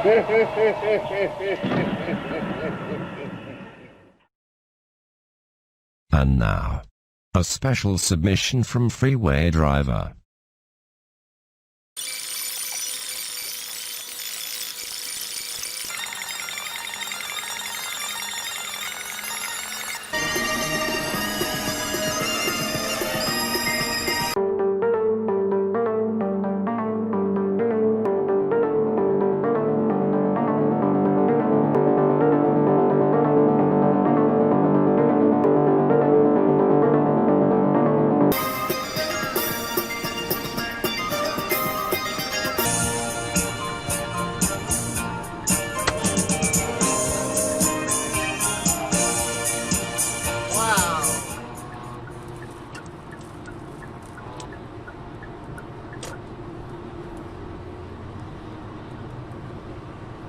And now, a special submission from Freeway Driver.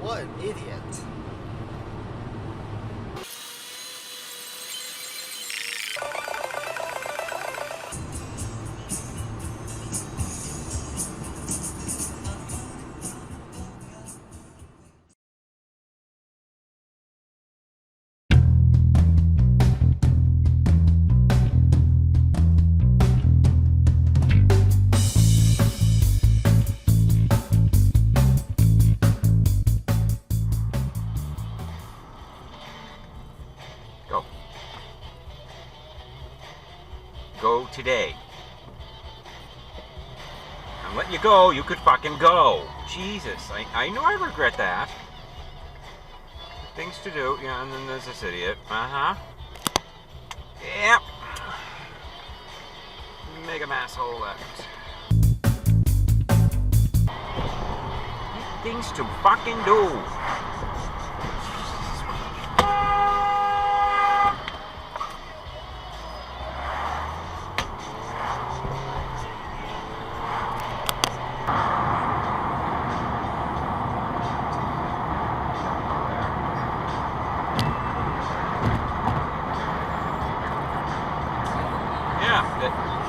What an idiot. Go today. I'm letting you go. You could fucking go. Jesus, I know I regret that. Things to do. Yeah, and then there's this idiot. Uh-huh. Yep. Mega asshole left. Things to fucking do.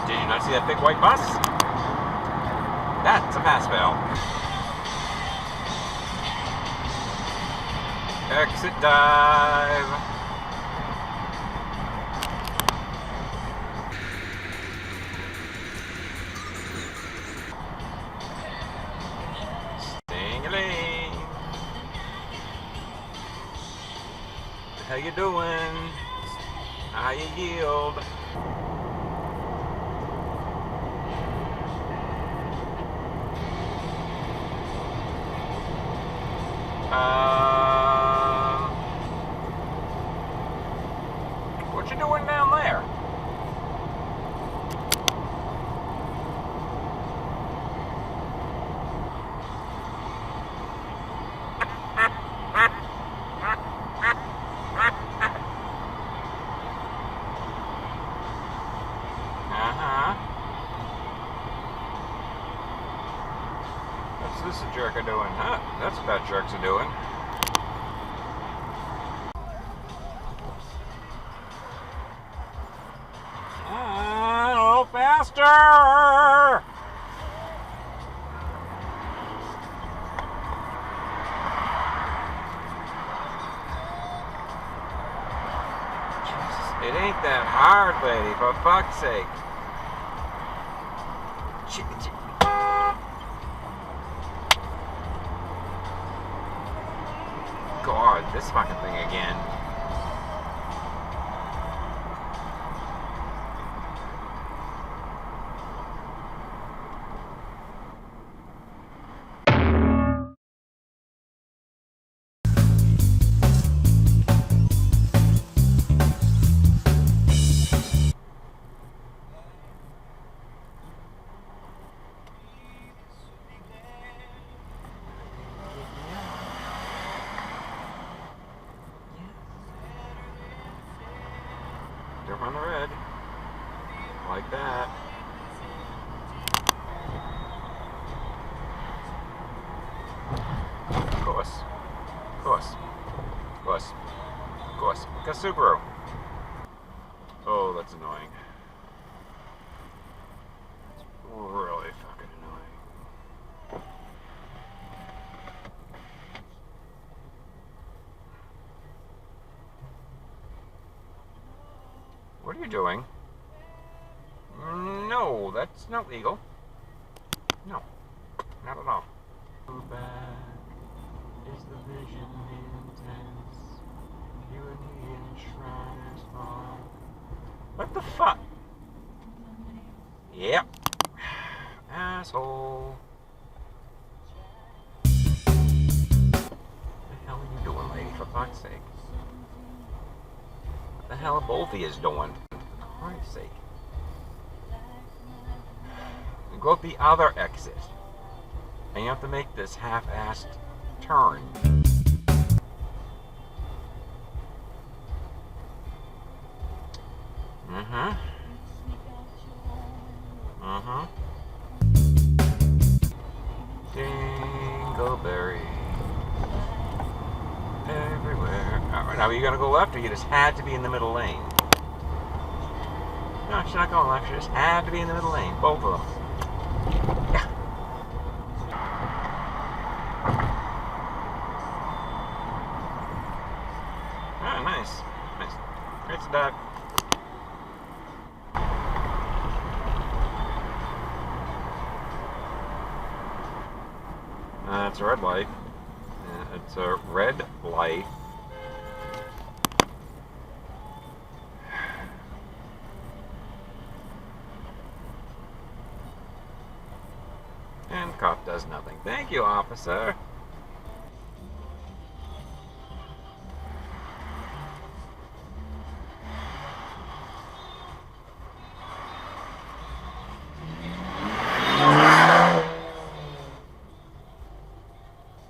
Did you not see that big white bus? That's a pass fail. Exit dive. Sting-a-ling. How you doing? How you yield? What you doing down there? What's this a jerk doing? Huh? That's what that jerks are doing. A little faster! Jesus, it ain't that hard, lady, for fuck's sake. God, this fucking thing again. Jump on the red. Like that. Of course. Of course. Of course. Of course. Because Subaru. Oh, that's annoying. It's really fucking annoying. What are you doing? No, that's not legal. No, not at all. Back is the vision intense. You and me enshrined on. What the fuck? Yep. Asshole. What the hell are you doing, lady, for fuck's sake? What the hell are both of yous doing? For Christ's sake. You go up the other exit. And you have to make this half-assed turn. Dingleberry. Everywhere. Alright, now are you gonna go left or you just had to be in the middle lane? No, she's not going left, she just had to be in the middle lane. Both of them. Yeah. Ah, nice. Nice. It's a duck. It's a red light. It's a red light. And cop does nothing. Thank you, officer.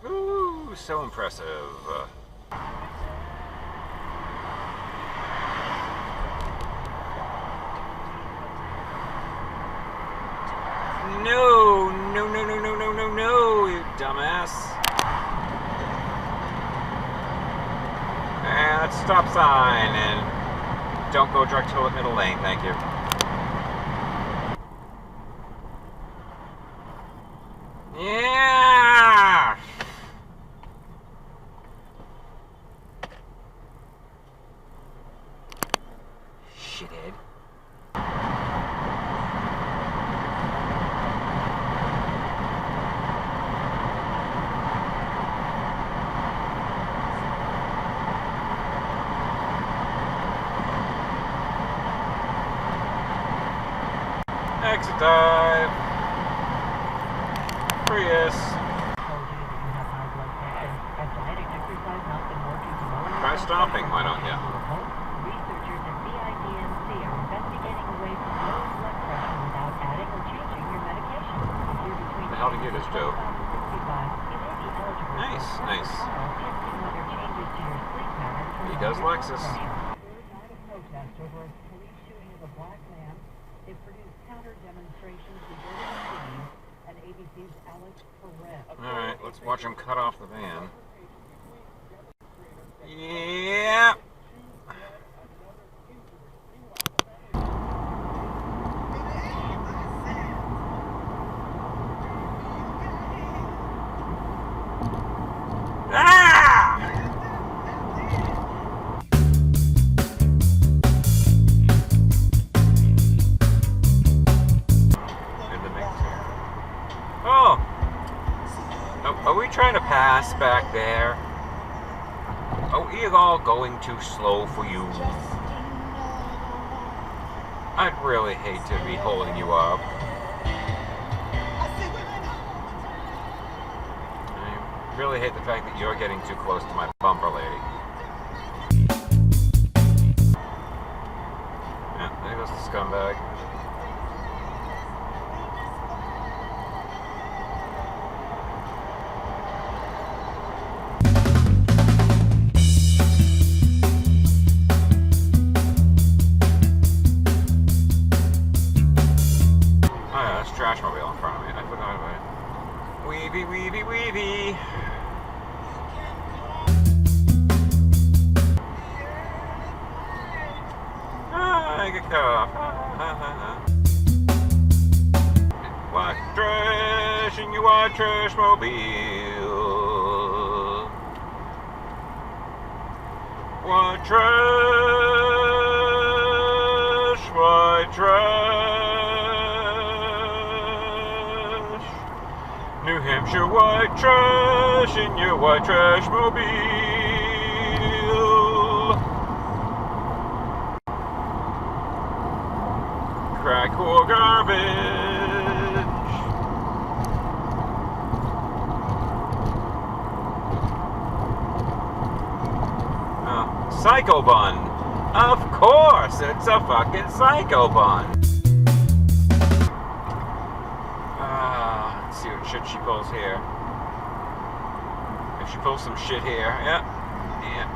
Ooh, so impressive. No, no, no, no, no, no, no, no, you dumbass. And that's stop sign, and don't go direct to the middle lane, thank you. Yeah! Shithead. Exit dive. Prius. Try stopping, why not? Yeah. Researchers at BIDMC are investigating a way to lower blood pressure without adding or changing your medication. If you're between The hell do you do this, Joe? 65 and 65, you may be eligible Nice, for a nice. testing whether changes to your sleep patterns can He lower does your blood Lexus. pressure. Third night of protest over a police shooting of a black man. It produced counter demonstrations regarding the shooting, and ABC's Alex Perez. Alright, let's watch him cut off the van. Yeah. Ah! Oh! Are we trying to pass back there? Are we all going too slow for you? I'd really hate to be holding you up. I really hate the fact that you're getting too close to my bumper, lady. Yeah, there goes the scumbag. Trashmobile in front of me. I forgot about it. Weavy, weavy, weavy. I get cut off. What trash and you are Trashmobile? What trash? New Hampshire white trash in your white trash mobile. Crack whore garbage. Psycho bun. Of course, it's a fucking psycho bun. Let's see what shit she pulls here. If she pulls some shit here, yeah. Yeah.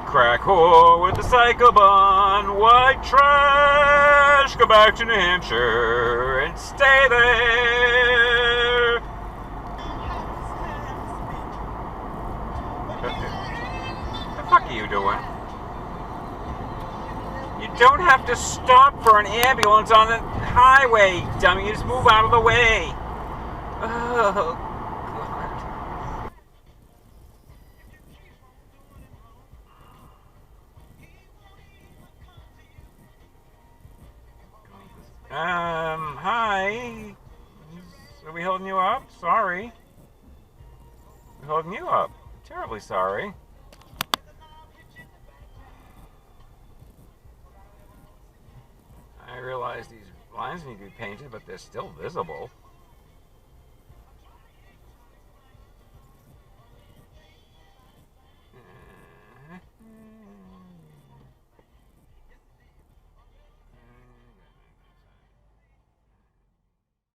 Crack whore with the psycho bun, white trash. Go back to New Hampshire and stay there. What the fuck are you doing? You don't have to stop for an ambulance on the highway, dummy. You just move out of the way. Oh, God. Hi. Are we holding you up? Sorry. We're holding you up. Terribly sorry. I realize these lines need to be painted, but they're still visible.